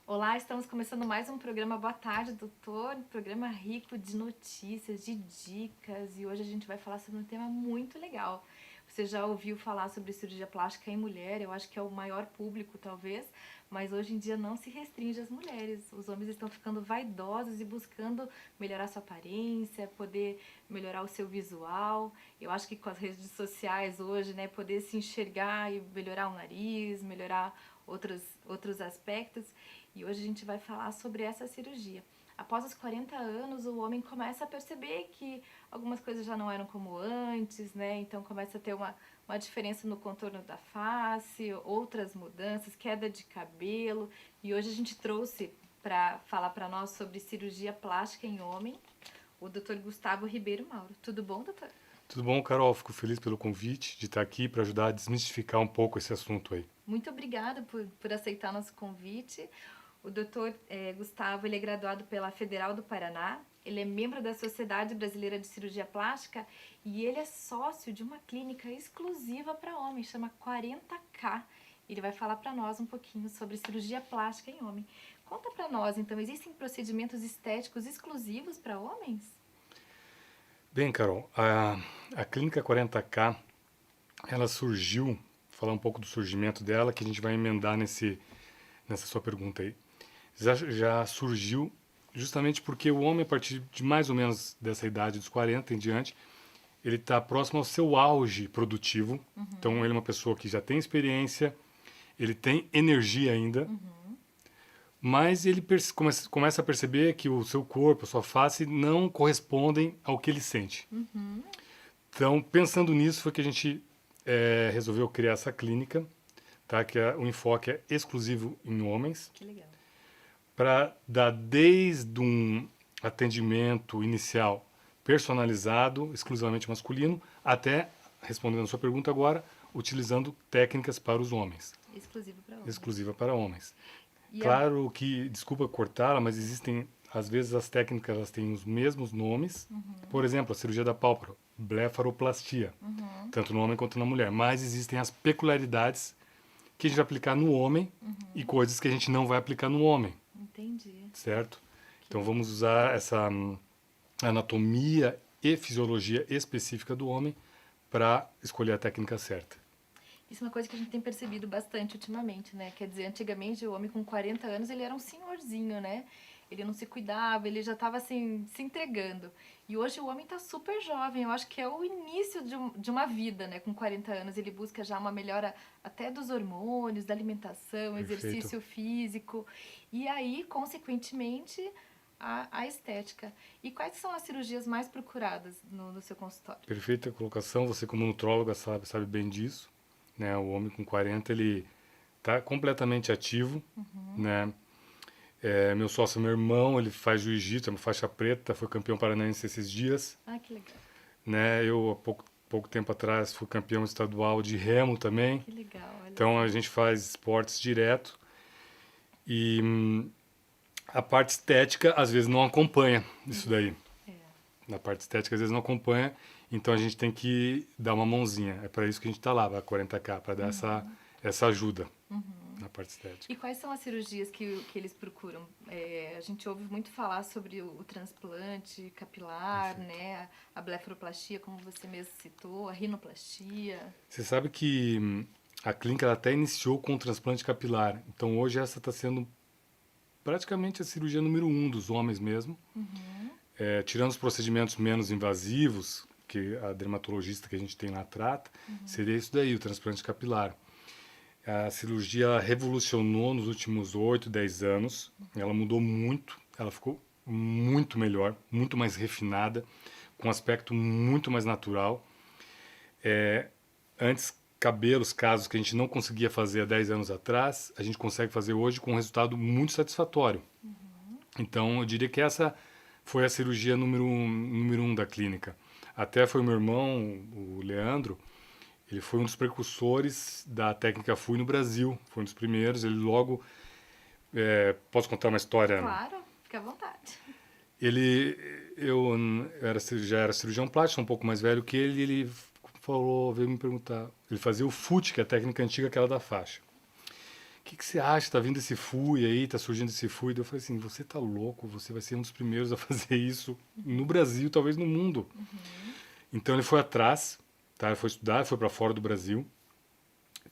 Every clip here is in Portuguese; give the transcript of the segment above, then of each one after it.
Olá, estamos começando mais um programa Boa Tarde, Doutor, programa rico de notícias, de dicas, e hoje a gente vai falar sobre um tema muito legal. Você já ouviu falar sobre cirurgia plástica em mulher? Eu acho que é o maior público, talvez, mas hoje em dia não se restringe às mulheres. Os homens estão ficando vaidosos e buscando melhorar sua aparência, poder melhorar o seu visual. Eu acho que com as redes sociais hoje, né, poder se enxergar e melhorar o nariz, melhorar outros aspectos. E hoje a gente vai falar sobre essa cirurgia. Após os 40 anos, o homem começa a perceber que algumas coisas já não eram como antes, né? Então começa a ter uma diferença no contorno da face, outras mudanças, queda de cabelo. E hoje a gente trouxe para falar para nós sobre cirurgia plástica em homem o Dr. Gustavo Ribeiro Mauro. Tudo bom, doutor? Tudo bom, Carol? Fico feliz pelo convite de estar aqui para ajudar a desmistificar um pouco esse assunto aí. Muito obrigada por aceitar nosso convite. O doutor Gustavo, ele é graduado pela Federal do Paraná, ele é membro da Sociedade Brasileira de Cirurgia Plástica e ele é sócio de uma clínica exclusiva para homens, chama 40K. Ele vai falar para nós um pouquinho sobre cirurgia plástica em homem. Conta para nós, então, existem procedimentos estéticos exclusivos para homens? Bem, Carol, a Clínica 40K, ela surgiu, vou falar um pouco do surgimento dela, que a gente vai emendar nessa sua pergunta aí. Já surgiu justamente porque o homem, a partir de mais ou menos dessa idade, dos 40 em diante, ele está próximo ao seu auge produtivo. Então, ele é uma pessoa que já tem experiência, ele tem energia ainda, mas ele começa a perceber que o seu corpo, a sua face, não correspondem ao que ele sente. Então, pensando nisso, foi que a gente resolveu criar essa clínica, tá? Que o enfoque é exclusivo em homens. Que legal. Para dar desde um atendimento inicial personalizado, exclusivamente masculino, até, respondendo a sua pergunta agora, utilizando técnicas para os homens. Exclusivo para homens. Exclusiva para homens. E Claro que, desculpa cortá-la, mas existem, às vezes as técnicas elas têm os mesmos nomes. Por exemplo, a cirurgia da pálpebra, blefaroplastia, tanto no homem quanto na mulher. Mas existem as peculiaridades que a gente vai aplicar no homem e coisas que a gente não vai aplicar no homem. Entendi. Certo? Então vamos usar essa anatomia e fisiologia específica do homem para escolher a técnica certa. Isso é uma coisa que a gente tem percebido bastante ultimamente, né? Quer dizer, antigamente o homem com 40 anos, ele era um senhorzinho, né? Ele não se cuidava, ele já estava assim, se entregando. E hoje o homem está super jovem, eu acho que é o início de uma vida, né? Com 40 anos ele busca já uma melhora até dos hormônios, da alimentação, Perfeito. exercício físico. E aí, consequentemente, a estética. E quais são as cirurgias mais procuradas no seu consultório? Perfeita colocação, você como nutróloga sabe bem disso. Né? O homem com 40, ele está completamente ativo, né? Meu sócio, meu irmão, ele faz jiu-jitsu, é uma faixa preta, foi campeão paranaense esses dias. Ah, que legal. Né? Eu, há pouco tempo atrás, fui campeão estadual de remo também. Que legal. Olha Então, só. a gente faz esportes direto. E a parte estética, às vezes, não acompanha isso daí. Na parte estética, às vezes, não acompanha. Então, a gente tem que dar uma mãozinha. É para isso que a gente está lá, a 40K, para dar essa ajuda na parte estética. E quais são as cirurgias que eles procuram? A gente ouve muito falar sobre o transplante capilar, né? A blefaroplastia, como você mesmo citou, a rinoplastia. Você sabe que a clínica ela até iniciou com o transplante capilar. Então, hoje, essa está sendo praticamente a cirurgia número 1 dos homens mesmo. Tirando os procedimentos menos invasivos, que a dermatologista que a gente tem lá trata, seria isso daí, o transplante capilar. A cirurgia revolucionou nos últimos 8, 10 anos. Ela mudou muito, ela ficou muito melhor, muito mais refinada, com um aspecto muito mais natural. Antes, casos que a gente não conseguia fazer há 10 anos atrás, a gente consegue fazer hoje com um resultado muito satisfatório. Então, eu diria que essa foi a cirurgia número um da clínica. Até foi o meu irmão, o Leandro, ele foi um dos precursores da técnica FUI no Brasil, foi um dos primeiros. Ele logo Posso contar uma história? Claro, fica à vontade. Já era cirurgião plástico, um pouco mais velho que ele falou, veio me perguntar, ele fazia o FUT, que é a técnica antiga, aquela da faixa. O que você acha? Tá vindo esse FUI aí, tá surgindo esse FUI? Eu falei assim, você tá louco, você vai ser um dos primeiros a fazer isso no Brasil, talvez no mundo. Então ele foi atrás, tá? Ele foi estudar, foi para fora do Brasil,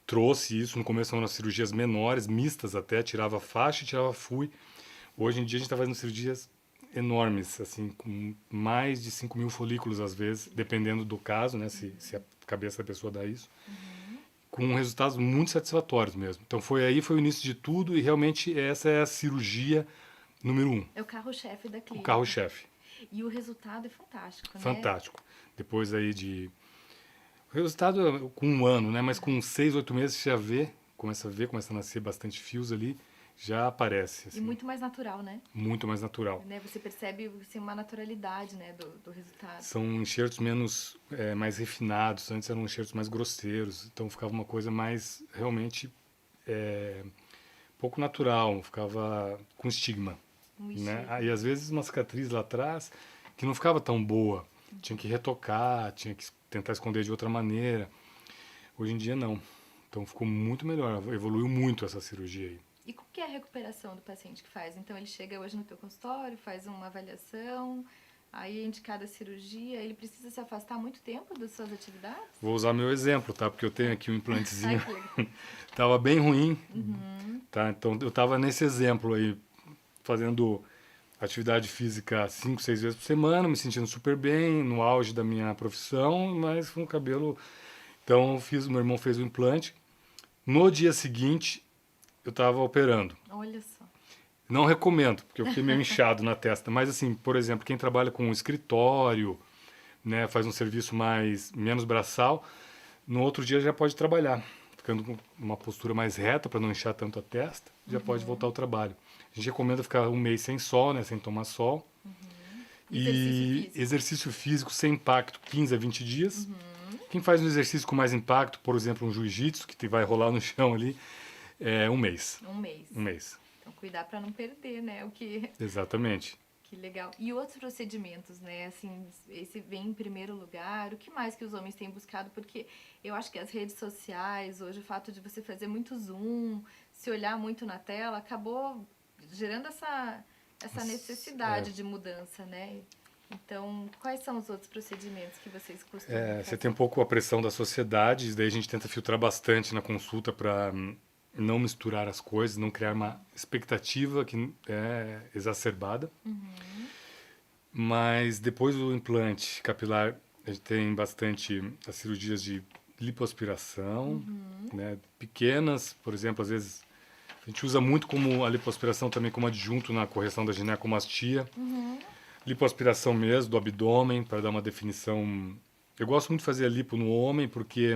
trouxe isso, no começo eram nas cirurgias menores, mistas até, tirava faixa e tirava FUI. Hoje em dia a gente está fazendo cirurgias enormes, assim, com mais de 5.000 folículos às vezes, dependendo do caso, né, se a cabeça da pessoa dá isso, com resultados muito satisfatórios mesmo. Então foi o início de tudo e realmente essa é a cirurgia número 1, É o carro-chefe da o clínica. carro-chefe. E o resultado é fantástico, né? Fantástico. Depois aí o resultado é com 1 ano, né, mas com 6, 8 meses você já começa a nascer bastante fios ali, já aparece. Assim, E muito mais natural, né? muito mais natural. Né? Você percebe assim, uma naturalidade, né, do resultado. São enxertos mais refinados, antes eram enxertos mais grosseiros, então ficava uma coisa mais realmente pouco natural, ficava com estigma. Né? Aí às vezes uma cicatriz lá atrás que não ficava tão boa, tinha que retocar, tinha que tentar esconder de outra maneira. Hoje em dia não. Então ficou muito melhor, evoluiu muito essa cirurgia aí. E como que é a recuperação do paciente que faz? Então ele chega hoje no teu consultório, faz uma avaliação, aí é indicada a cirurgia, ele precisa se afastar muito tempo das suas atividades? Vou usar meu exemplo, tá? Porque eu tenho aqui um implantezinho, Ai, que legal. tava bem ruim, tá? Então eu tava nesse exemplo aí, fazendo atividade física 5, 6 vezes por semana, me sentindo super bem, no auge da minha profissão, mas com o cabelo... Então meu irmão fez o implante. No dia seguinte, eu estava operando. Olha só. Não recomendo, porque eu fiquei meio inchado na testa. Mas assim, por exemplo, quem trabalha com um escritório, né, faz um serviço menos braçal, no outro dia já pode trabalhar, ficando com uma postura mais reta para não inchar tanto a testa, já pode voltar ao trabalho. A gente recomenda ficar 1 mês sem sol, né, sem tomar sol. E exercício físico sem impacto, 15 a 20 dias. Quem faz um exercício com mais impacto, por exemplo, um jiu-jitsu, que vai rolar no chão ali, é 1 mês. 1 mês. 1 mês. Então cuidar para não perder, né? Exatamente. Que legal. E outros procedimentos, né? Assim, esse vem em primeiro lugar. O que mais que os homens têm buscado? Porque eu acho que as redes sociais, hoje, o fato de você fazer muito zoom, se olhar muito na tela, acabou gerando essa necessidade de mudança, né? Então, quais são os outros procedimentos que vocês costumam fazer? Você tem um pouco a pressão da sociedade, daí a gente tenta filtrar bastante na consulta para não misturar as coisas, não criar uma expectativa que é exacerbada. Mas depois do implante capilar, a gente tem bastante as cirurgias de lipoaspiração, né, pequenas, por exemplo, às vezes a gente usa muito como a lipoaspiração também como adjunto na correção da ginecomastia. Lipoaspiração mesmo, do abdômen, para dar uma definição. Eu gosto muito de fazer a lipo no homem, porque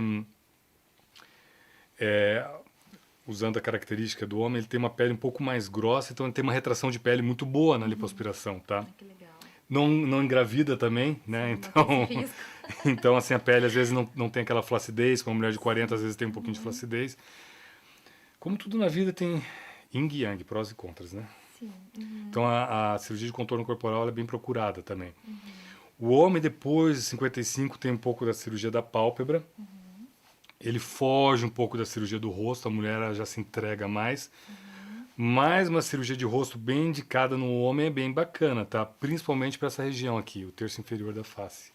usando a característica do homem, ele tem uma pele um pouco mais grossa, então ele tem uma retração de pele muito boa na lipoaspiração, tá? Que legal. Não engravida também, né? Então, então assim, a pele às vezes não tem aquela flacidez, como a mulher de 40 às vezes tem um pouquinho de flacidez. Como tudo na vida tem yin e yang, prós e contras, né? Sim. Então a cirurgia de contorno corporal ela é bem procurada também. O homem depois de 55 tem um pouco da cirurgia da pálpebra. Ele foge um pouco da cirurgia do rosto, a mulher ela já se entrega mais. Mas uma cirurgia de rosto bem indicada no homem é bem bacana, tá? Principalmente para essa região aqui, o terço inferior da face.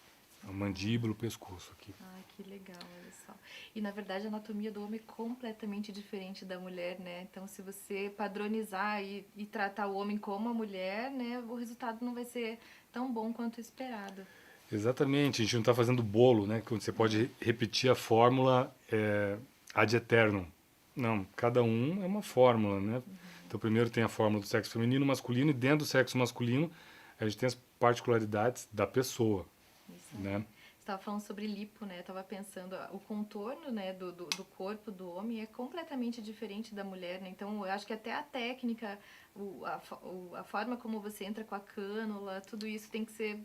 A mandíbula, o pescoço aqui. Ai, que legal, olha só. E na verdade a anatomia do homem é completamente diferente da mulher, né? Então se você padronizar e tratar o homem como a mulher, né, o resultado não vai ser tão bom quanto esperado. Exatamente, a gente não está fazendo bolo, né? Quando você pode repetir a fórmula ad eternum. Não, cada um é uma fórmula, né? Então primeiro tem a fórmula do sexo feminino, masculino, e dentro do sexo masculino a gente tem as particularidades da pessoa, Isso. né? Você estava falando sobre lipo, né? Eu estava pensando, o contorno, né, do corpo do homem é completamente diferente da mulher, né? Então, eu acho que até a técnica, a forma como você entra com a cânula, tudo isso tem que ser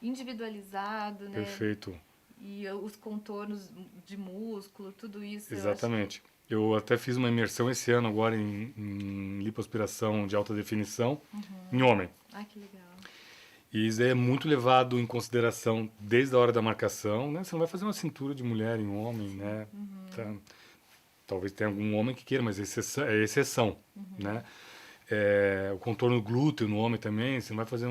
individualizado, né? Perfeito. E os contornos de músculo, tudo isso. Exatamente. Eu até fiz uma imersão esse ano agora em lipoaspiração de alta definição em homem. Ah, que legal. E isso aí é muito levado em consideração desde a hora da marcação, né? Você não vai fazer uma cintura de mulher em homem, né? Tá- talvez tenha algum homem que queira, mas é exceção, né? O contorno glúteo no homem também, você não vai fazer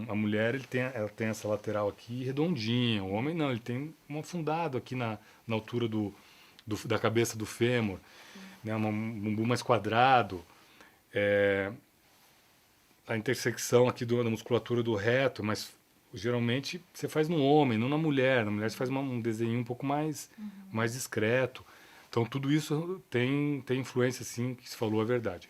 a mulher ela tem essa lateral aqui redondinha, o homem não, ele tem um afundado aqui na altura da cabeça do fêmur, né? Um bumbum mais quadrado, a intersecção aqui da musculatura do reto, mas geralmente você faz no homem, não na mulher. Na mulher você faz um desenho um pouco mais discreto. Então tudo isso tem influência, sim, que se falou a verdade.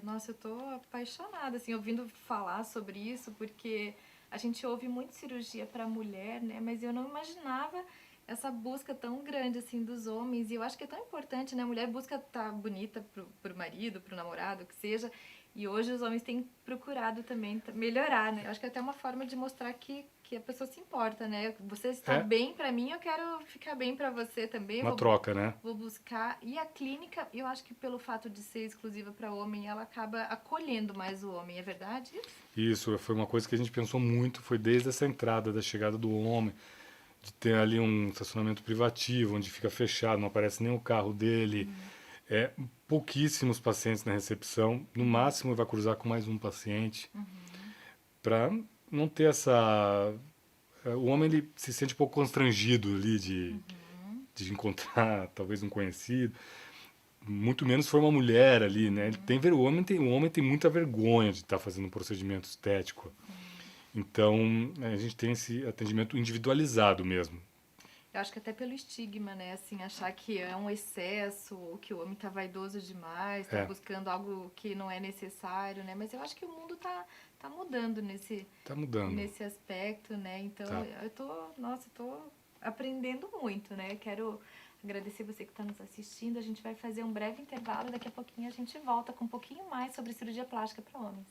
Nossa, eu tô apaixonada, assim, ouvindo falar sobre isso, porque a gente ouve muito cirurgia para mulher, né? Mas eu não imaginava essa busca tão grande, assim, dos homens. E eu acho que é tão importante, né? A mulher busca estar bonita pro marido, pro namorado, o que seja. E hoje os homens têm procurado também melhorar, né? Eu acho que é até uma forma de mostrar que a pessoa se importa, né? Você está É bem pra mim, eu quero ficar bem pra você também. uma troca, né? Vou buscar. E a clínica, eu acho que pelo fato de ser exclusiva para homem, ela acaba acolhendo mais o homem, é verdade? Isso foi uma coisa que a gente pensou muito, foi desde essa entrada da chegada do homem, de ter ali um estacionamento privativo, onde fica fechado, não aparece nem o carro dele. Pouquíssimos pacientes na recepção, no máximo vai cruzar com mais um paciente, para não ter essa... O homem ele se sente um pouco constrangido ali de encontrar talvez um conhecido, muito menos se for uma mulher ali, né? Ele o homem tem muita vergonha de estar fazendo um procedimento estético. Então, a gente tem esse atendimento individualizado mesmo. Eu acho que até pelo estigma, né? Assim, achar que é um excesso, ou que o homem tá vaidoso demais, tá É, buscando algo que não é necessário, né? Mas eu acho que o mundo tá mudando tá mudando. nesse aspecto, né? Então, Tá. nossa, eu tô aprendendo muito, né? Quero agradecer você que está nos assistindo. A gente vai fazer um breve intervalo, daqui a pouquinho a gente volta com um pouquinho mais sobre cirurgia plástica para homens.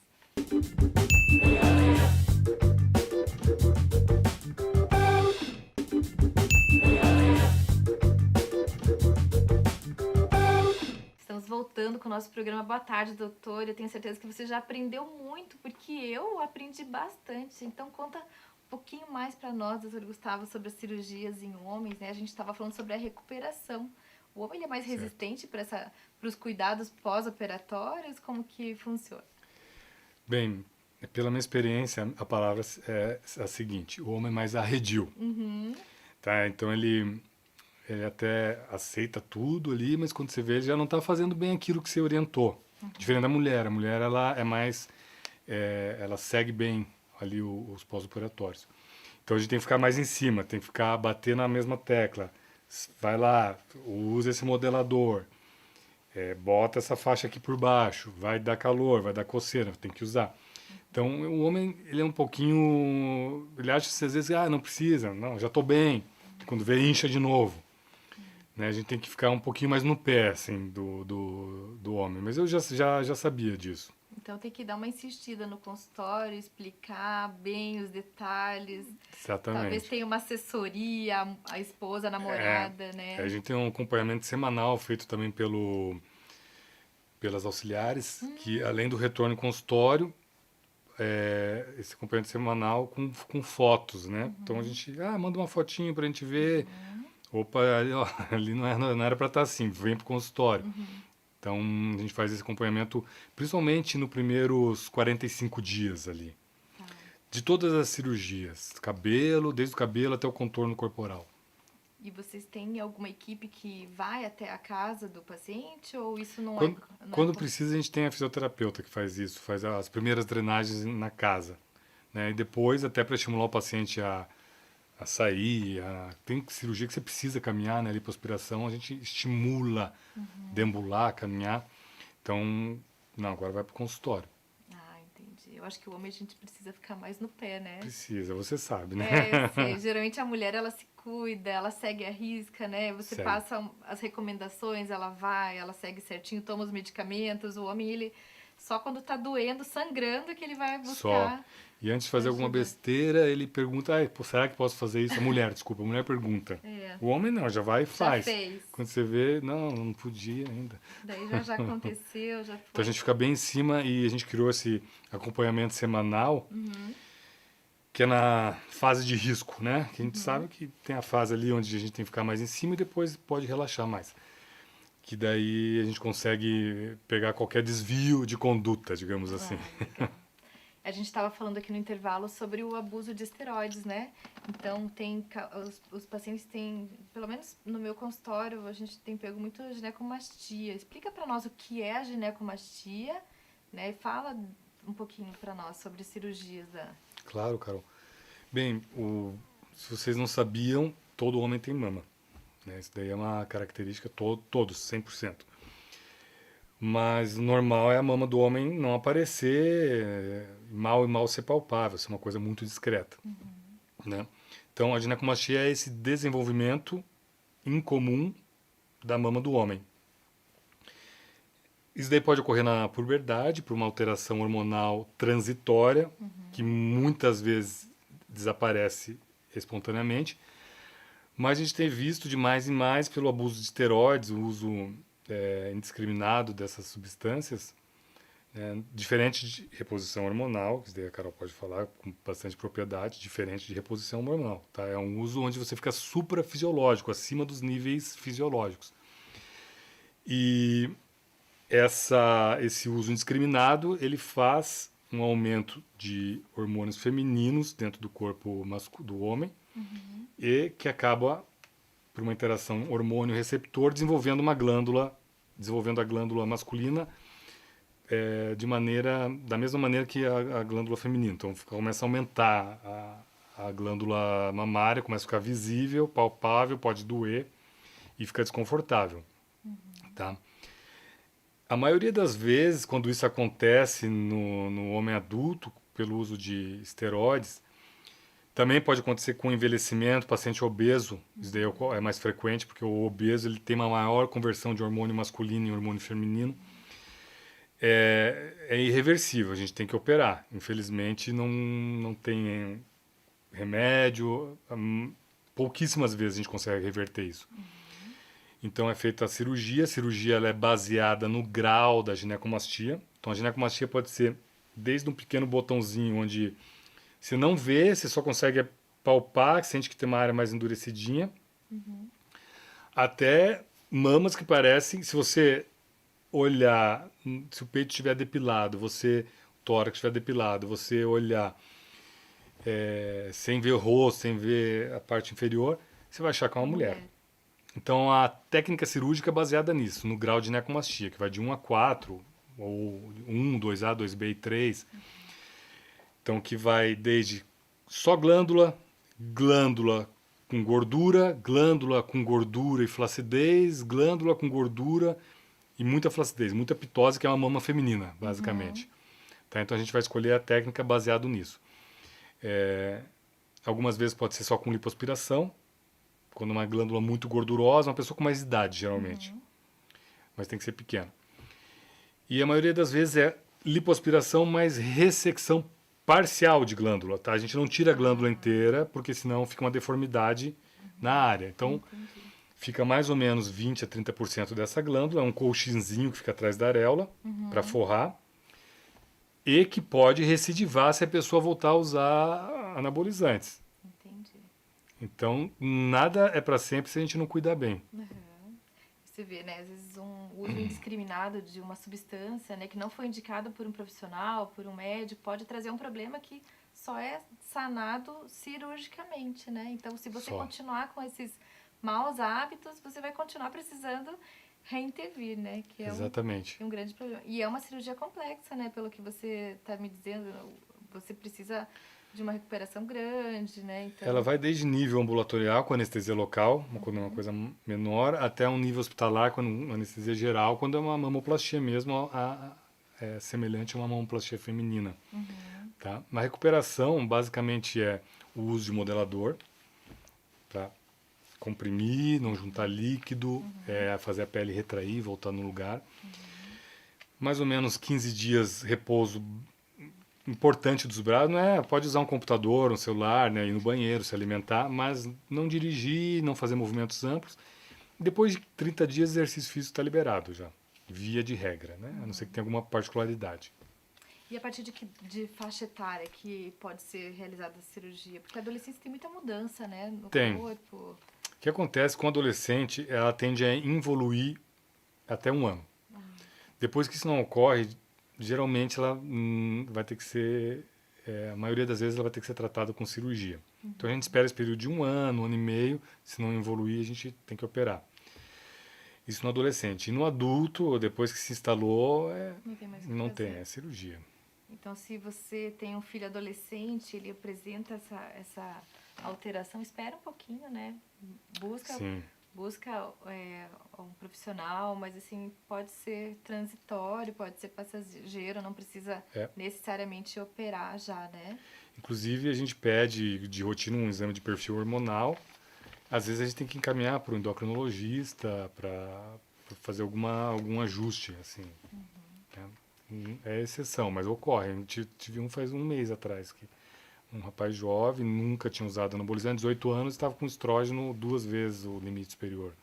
Estamos voltando com o nosso programa Boa Tarde, doutor. Eu tenho certeza que você já aprendeu muito, porque eu aprendi bastante. Então, conta um pouquinho mais para nós, doutor Gustavo, sobre as cirurgias em homens, né? A gente estava falando sobre a recuperação. O homem ele é mais Certo. resistente para os cuidados pós-operatórios? Como que funciona? Bem, pela minha experiência, a palavra é a seguinte: o homem é mais arredio. Tá? Então ele até aceita tudo ali, mas quando você vê, ele já não está fazendo bem aquilo que você orientou. Diferente da mulher. A mulher, ela é mais... ela segue bem ali os pós-operatórios. Então a gente tem que ficar mais em cima, tem que ficar batendo na mesma tecla. Vai lá, usa esse modelador, bota essa faixa aqui por baixo, vai dar calor, vai dar coceira, tem que usar. Então o homem, ele é um pouquinho... Ele acha que às vezes, não precisa, não, já estou bem. Quando vê, incha de novo. Né? A gente tem que ficar um pouquinho mais no pé, assim, do homem. Mas eu já sabia disso. Então tem que dar uma insistida no consultório, explicar bem os detalhes. Talvez Exatamente. tenha uma assessoria, a esposa, a namorada, né? A gente tem um acompanhamento semanal feito também pelas auxiliares, que além do retorno em consultório, esse acompanhamento semanal com fotos, né? Então a gente manda uma fotinho pra gente ver. Opa, ali, ó, ali não era para estar assim, vem pro consultório. Então a gente faz esse acompanhamento principalmente nos primeiros 45 dias ali. Tá. De todas as cirurgias, cabelo, desde o cabelo até o contorno corporal. E vocês têm alguma equipe que vai até a casa do paciente ou isso não Quando, é... Não quando precisa, a gente tem a fisioterapeuta que faz isso, faz as primeiras drenagens na casa. Né? E depois, até para estimular o paciente a sair, tem cirurgia que você precisa caminhar, né? Lipoaspiração, a gente estimula, deambular, caminhar. Então, não, agora vai para o consultório. Entendi. Eu acho que o homem a gente precisa ficar mais no pé, né? Precisa, você sabe, né? Eu sei. Geralmente a mulher, ela se cuida, ela segue a risca, né? Você Segue. passa as recomendações, ela vai, ela segue certinho, toma os medicamentos. O homem, ele Só quando tá doendo, sangrando, que ele vai Só. buscar E antes de fazer alguma ajuda. besteira, ele pergunta, "Ai, pô, será que posso fazer isso? A mulher, desculpa, a mulher pergunta. É, O homem não, já vai e já faz. fez. Quando você vê, não, não podia ainda. Daí já aconteceu, já Então a foi. gente fica bem em cima e a gente criou esse acompanhamento semanal, Uhum, que é na fase de risco, né? Que a gente uhum. sabe que tem a fase ali onde a gente tem que ficar mais em cima e depois pode relaxar mais. Que daí a gente consegue pegar qualquer desvio de conduta, digamos assim. Ah, legal. A gente estava falando aqui no intervalo sobre o abuso de esteroides, né? Então, os pacientes têm, pelo menos no meu consultório, a gente tem pego muito ginecomastia. Explica para nós o que é a ginecomastia, né? E fala um pouquinho para nós sobre cirurgias da... Claro, Carol. Bem, se vocês não sabiam, todo homem tem mama. Né? Isso daí é uma característica, todos, 100%. Mas o normal é a mama do homem não aparecer mal e mal ser palpável, ser uma coisa muito discreta. Né? Então, a ginecomastia é esse desenvolvimento incomum da mama do homem. Isso daí pode ocorrer na puberdade, por uma alteração hormonal transitória, que muitas vezes desaparece espontaneamente, mas a gente tem visto de mais em mais pelo abuso de esteroides, o uso indiscriminado dessas substâncias, né, diferente de reposição hormonal, que daí a Carol pode falar com bastante propriedade, diferente de reposição hormonal. Tá? É um uso onde você fica suprafisiológico, acima dos níveis fisiológicos. E esse uso indiscriminado, ele faz um aumento de hormônios femininos dentro do corpo do homem e que acaba, por uma interação hormônio-receptor, desenvolvendo a glândula masculina da mesma maneira que a glândula feminina. Então começa a aumentar a glândula mamária, começa a ficar visível, palpável, pode doer e fica desconfortável. Tá? A maioria das vezes, quando isso acontece no homem adulto, pelo uso de esteroides, também pode acontecer com envelhecimento, paciente obeso, isso daí é mais frequente, porque o obeso ele tem uma maior conversão de hormônio masculino em hormônio feminino. É irreversível, a gente tem que operar. Infelizmente, não tem remédio, pouquíssimas vezes a gente consegue reverter isso. Então é feita a cirurgia ela é baseada no grau da ginecomastia. Então a ginecomastia pode ser desde um pequeno botãozinho onde você não vê, você só consegue palpar, sente que tem uma área mais endurecidinha, até mamas que parecem, se você olhar, se o peito estiver depilado, o tórax estiver depilado, você olhar sem ver o rosto, sem ver a parte inferior, você vai achar que é uma mulher. Então a técnica cirúrgica é baseada nisso, no grau de ginecomastia, que vai de 1 a 4, ou 1, 2A, 2B e 3. Então que vai desde só glândula glândula com gordura e flacidez, glândula com gordura e muita flacidez, muita pitose, que é uma mama feminina, basicamente. Tá? Então a gente vai escolher a técnica baseado nisso. Algumas vezes pode ser só com lipoaspiração, quando uma glândula muito gordurosa, uma pessoa com mais idade, geralmente. Mas tem que ser pequena. E a maioria das vezes é lipoaspiração mais ressecção parcial de glândula, tá? A gente não tira a glândula inteira, porque senão fica uma deformidade na área. Então, fica mais ou menos 20 a 30% dessa glândula, é um colchinzinho que fica atrás da areola, para forrar, e que pode recidivar se a pessoa voltar a usar anabolizantes. Entendi. Então, nada é para sempre se a gente não cuidar bem. Você vê, né? Às vezes um uso indiscriminado de uma substância, né, que não foi indicada por um profissional, por um médico, pode trazer um problema que só é sanado cirurgicamente, né? Então, se você continuar com esses maus hábitos, você vai continuar precisando reintervir, né? Que é Exatamente. um grande problema. E é uma cirurgia complexa, né? Pelo que você está me dizendo, você precisa de uma recuperação grande, né? Então... Ela vai desde nível ambulatorial, com anestesia local, quando é uma coisa menor, até um nível hospitalar, com anestesia geral, quando é uma mamoplastia mesmo, semelhante a uma mamoplastia feminina. Tá? A recuperação, basicamente, é o uso de modelador, para comprimir, não juntar líquido, fazer a pele retrair, voltar no lugar. mais ou menos 15 dias repouso importante dos braços, não é, pode usar um computador, um celular, né, ir no banheiro, se alimentar, mas não dirigir, não fazer movimentos amplos. Depois de 30 dias, exercício físico está liberado já, via de regra, né, a não ser que tenha alguma particularidade. E a partir de faixa etária que pode ser realizada a cirurgia? Porque a adolescência tem muita mudança, né, no Tem. corpo. O que acontece com o adolescente, ela tende a involuir até 1 ano. Depois que isso não ocorre, geralmente ela vai ter que ser, a maioria das vezes ela vai ter que ser tratada com cirurgia. Então a gente espera esse período de 1 ano, 1 ano e meio, se não evoluir a gente tem que operar. Isso no adolescente. E no adulto, depois que se instalou, Não tem mais o que não fazer. tem, é cirurgia. Então, se você tem um filho adolescente, ele apresenta essa alteração, espera um pouquinho, né? Busca, Sim, busca um profissional, mas assim, pode ser transitório, pode ser passageiro, não precisa é. necessariamente operar já, né? Inclusive a gente pede de rotina um exame de perfil hormonal. Às vezes a gente tem que encaminhar para o endocrinologista para fazer algum ajuste, assim. Né? É exceção, mas ocorre. A gente tive um faz um mês atrás, que um rapaz jovem, nunca tinha usado anabolizante, 18 anos, estava com estrógeno 2 vezes o limite superior.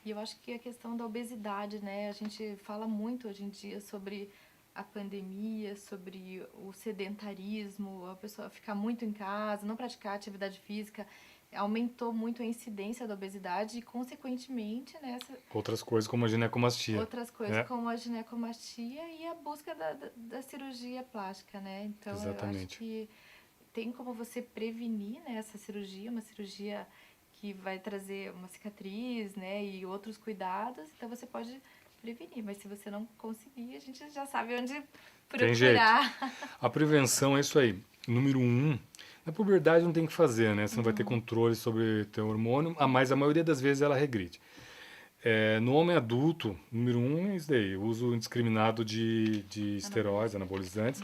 E eu acho que a questão da obesidade, né? A gente fala muito hoje em dia sobre a pandemia, sobre o sedentarismo, a pessoa ficar muito em casa, não praticar atividade física, aumentou muito a incidência da obesidade e, consequentemente, né, Outras coisas como a ginecomastia. outras coisas Né? como a ginecomastia e a busca da cirurgia plástica, né? Então, eu acho Exatamente. que tem como você prevenir, né, essa cirurgia, uma cirurgia que vai trazer uma cicatriz, né, e outros cuidados, então você pode prevenir, mas se você não conseguir, a gente já sabe onde Tem jeito. procurar. A prevenção é isso aí. Número 1, na puberdade não tem o que fazer, né? Você não vai ter controle sobre teu hormônio, mas a maioria das vezes ela regride. No homem adulto, número 1 é isso daí, o uso indiscriminado de esteroides, anabolizantes.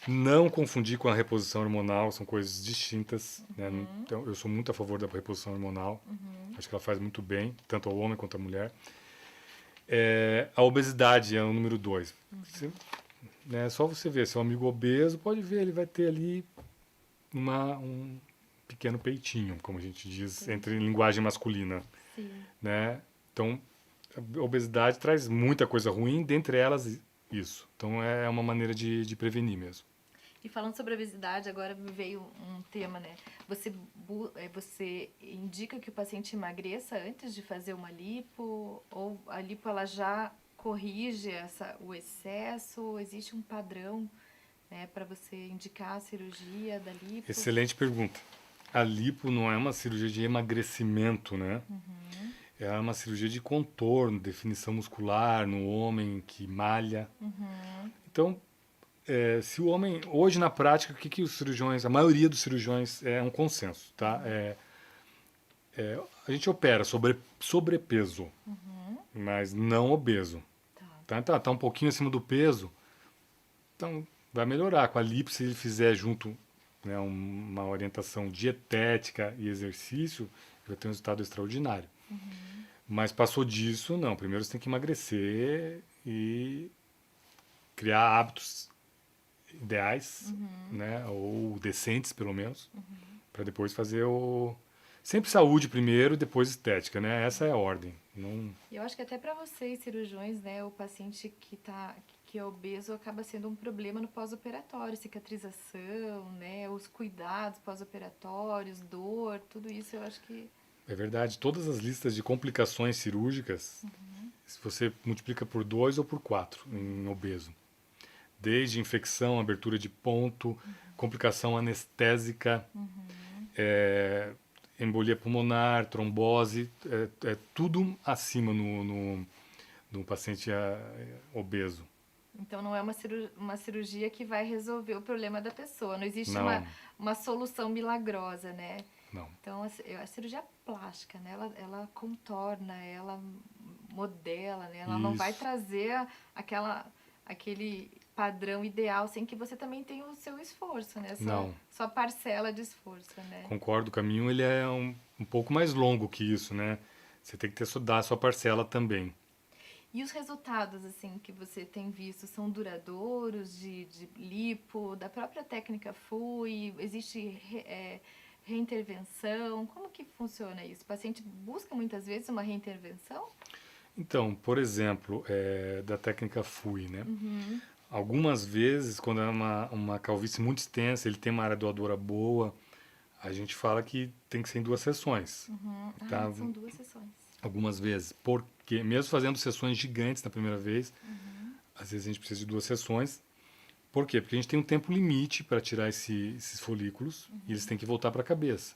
Não confundir com a reposição hormonal, são coisas distintas. Né? Então, eu sou muito a favor da reposição hormonal. Acho que ela faz muito bem, tanto ao homem quanto à mulher. A obesidade é o número 2. Né, só você ver, seu amigo obeso, pode ver, ele vai ter ali um pequeno peitinho, como a gente diz, entre linguagem masculina. Sim. Né? Então, a obesidade traz muita coisa ruim, dentre elas isso. Então, é uma maneira de prevenir mesmo. E falando sobre obesidade, agora me veio um tema, né? Você indica que o paciente emagreça antes de fazer uma lipo? Ou a lipo ela já corrige o excesso? Existe um padrão, né, para você indicar a cirurgia da lipo? Excelente pergunta. A lipo não é uma cirurgia de emagrecimento, né? É uma cirurgia de contorno, definição muscular no homem que malha. Então, se o homem, hoje na prática, o que os cirurgiões, a maioria dos cirurgiões é um consenso, tá? A gente opera sobrepeso, mas não obeso. Tá um pouquinho acima do peso, então vai melhorar. Com a lipo, se ele fizer junto, né, uma orientação dietética e exercício, vai ter um resultado extraordinário. Mas passou disso, não. Primeiro você tem que emagrecer e criar hábitos ideais, né, ou decentes pelo menos, para depois fazer sempre saúde primeiro, depois estética, né? Essa é a ordem. Não... Eu acho que até para vocês, cirurgiões, né, o paciente que é obeso acaba sendo um problema no pós-operatório, cicatrização, né, os cuidados pós-operatórios, dor, tudo isso eu acho que... É verdade. Todas as listas de complicações cirúrgicas, se você multiplica por 2 ou por 4 em obeso. Desde infecção, abertura de ponto, complicação anestésica, embolia pulmonar, trombose, tudo acima no paciente obeso. Então não é uma cirurgia que vai resolver o problema da pessoa, não existe Não. uma solução milagrosa, né? Não. Então a cirurgia plástica, né? Ela contorna, ela modela, né? Ela não vai Isso. trazer aquele padrão ideal sem que você também tenha o seu esforço, né? Não. Sua parcela de esforço, né? Concordo, o caminho ele é um pouco mais longo que isso, né? Você tem que dar a sua parcela também. E os resultados, assim, que você tem visto, são duradouros de lipo, da própria técnica FUI? Existe reintervenção? Como que funciona isso? O paciente busca muitas vezes uma reintervenção? Então, por exemplo, da técnica FUI, né? Uhum. Algumas vezes, quando é uma calvície muito extensa, ele tem uma área doadora boa, a gente fala que tem que ser em 2 sessões, Uhum. tá? São 2 sessões. Algumas vezes, porque mesmo fazendo sessões gigantes na primeira vez, às vezes a gente precisa de 2 sessões. Por quê? Porque a gente tem um tempo limite para tirar esses folículos e eles têm que voltar para a cabeça.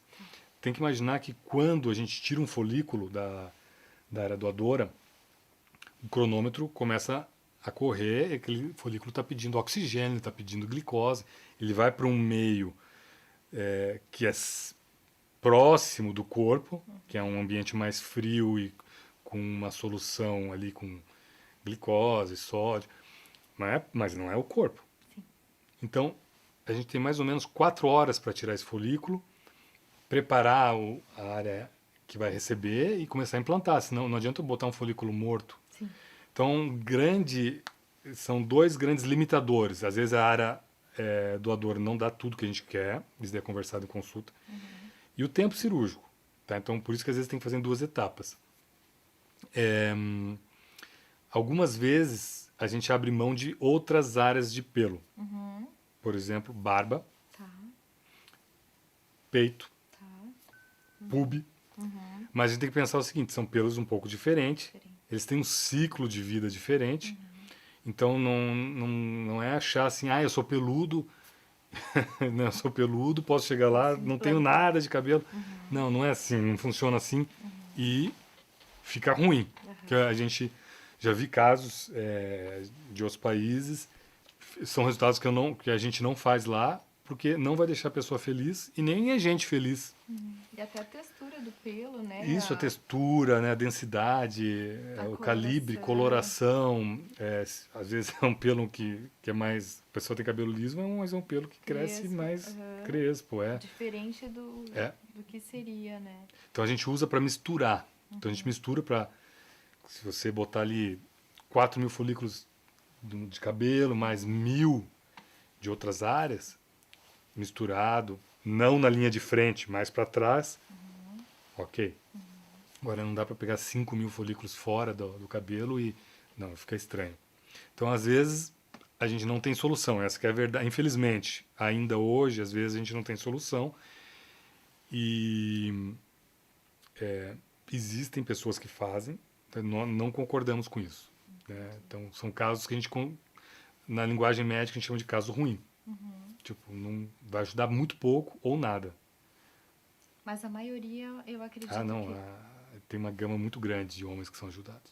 Tem que imaginar que quando a gente tira um folículo da área doadora, o cronômetro começa a correr, e aquele folículo está pedindo oxigênio, está pedindo glicose, ele vai para um meio que é próximo do corpo, que é um ambiente mais frio e com uma solução ali com glicose, sódio, mas não é o corpo. Sim. Então, a gente tem mais ou menos 4 horas para tirar esse folículo, preparar a área que vai receber e começar a implantar, senão não adianta eu botar um folículo morto. Sim. Então, são 2 grandes limitadores. Às vezes a área doadora não dá tudo que a gente quer, isso é conversado em consulta. E o tempo cirúrgico. Tá? Então, por isso que às vezes tem que fazer em 2 etapas. Algumas vezes a gente abre mão de outras áreas de pelo. Uhum. Por exemplo, barba, Tá, peito, tá. pube. Uhum. Mas a gente tem que pensar o seguinte, são pelos um pouco diferentes. Diferente. Eles têm um ciclo de vida diferente. Então, não é achar assim, eu sou peludo, não, eu sou peludo, posso chegar lá, não tenho nada de cabelo. Não é assim, não funciona assim. E fica ruim. Porque a gente já vi casos de outros países, são resultados que a gente não faz lá, porque não vai deixar a pessoa feliz e nem a gente feliz. E até a textura do pelo, né? Isso, a textura, né, a densidade, o calibre, coloração. Às vezes é um pelo que é mais... A pessoa tem cabelo liso, mas é um pelo que cresce mais crespo. Diferente do que seria, né? Então a gente usa para misturar. Então a gente mistura para... Se você botar ali 4.000 folículos de cabelo, mais 1.000 de outras áreas, misturado, não na linha de frente, mais para trás, ok. Agora não dá para pegar 5.000 folículos fora do cabelo e não, fica estranho. Então, às vezes, a gente não tem solução, essa que é a verdade. Infelizmente, ainda hoje, às vezes, a gente não tem solução. E existem pessoas que fazem, então nós não concordamos com isso. Né? Então, são casos que a gente, na linguagem médica, a gente chama de caso ruim. Tipo, não vai ajudar muito pouco ou nada. Mas a maioria, eu acredito tem uma gama muito grande de homens que são ajudados.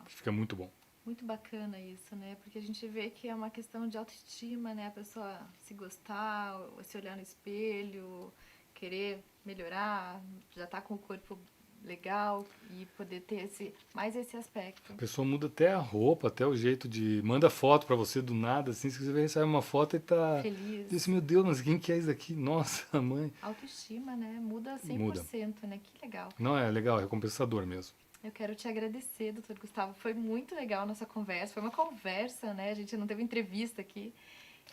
Fica muito bom. Muito bacana isso, né? Porque a gente vê que é uma questão de autoestima, né? A pessoa se gostar, se olhar no espelho, querer melhorar, já tá com o corpo legal e poder ter mais esse aspecto. A pessoa muda até a roupa, até o jeito de... Manda foto pra você do nada, assim, se você recebe uma foto e tá... Feliz. Diz, meu Deus, mas quem que é isso aqui? Nossa, mãe. Autoestima, né? Muda 100%, né? Que legal. Não, é legal, é recompensador mesmo. Eu quero te agradecer, doutor Gustavo. Foi muito legal a nossa conversa. Foi uma conversa, né? A gente não teve entrevista aqui.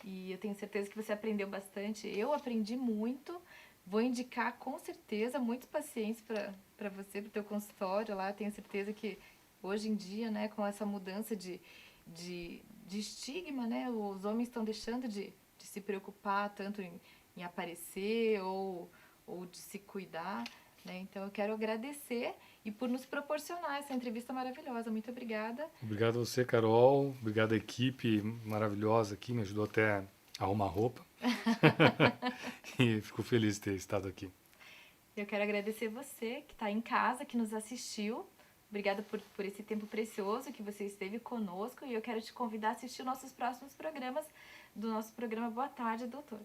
E eu tenho certeza que você aprendeu bastante. Eu aprendi muito. Vou indicar com certeza muitos pacientes para você, para o teu consultório lá. Tenho certeza que hoje em dia, né, com essa mudança de estigma, né, os homens estão deixando de se preocupar tanto em aparecer ou de se cuidar, né? Então eu quero agradecer e por nos proporcionar essa entrevista maravilhosa. Muito obrigada. Obrigado a você, Carol. Obrigado à equipe maravilhosa aqui, me ajudou até a arrumar roupa. E fico feliz de ter estado aqui. Eu quero agradecer você que está em casa, que nos assistiu. Obrigada por esse tempo precioso que você esteve conosco. E eu quero te convidar a assistir nossos próximos programas do nosso programa Boa Tarde, Doutor.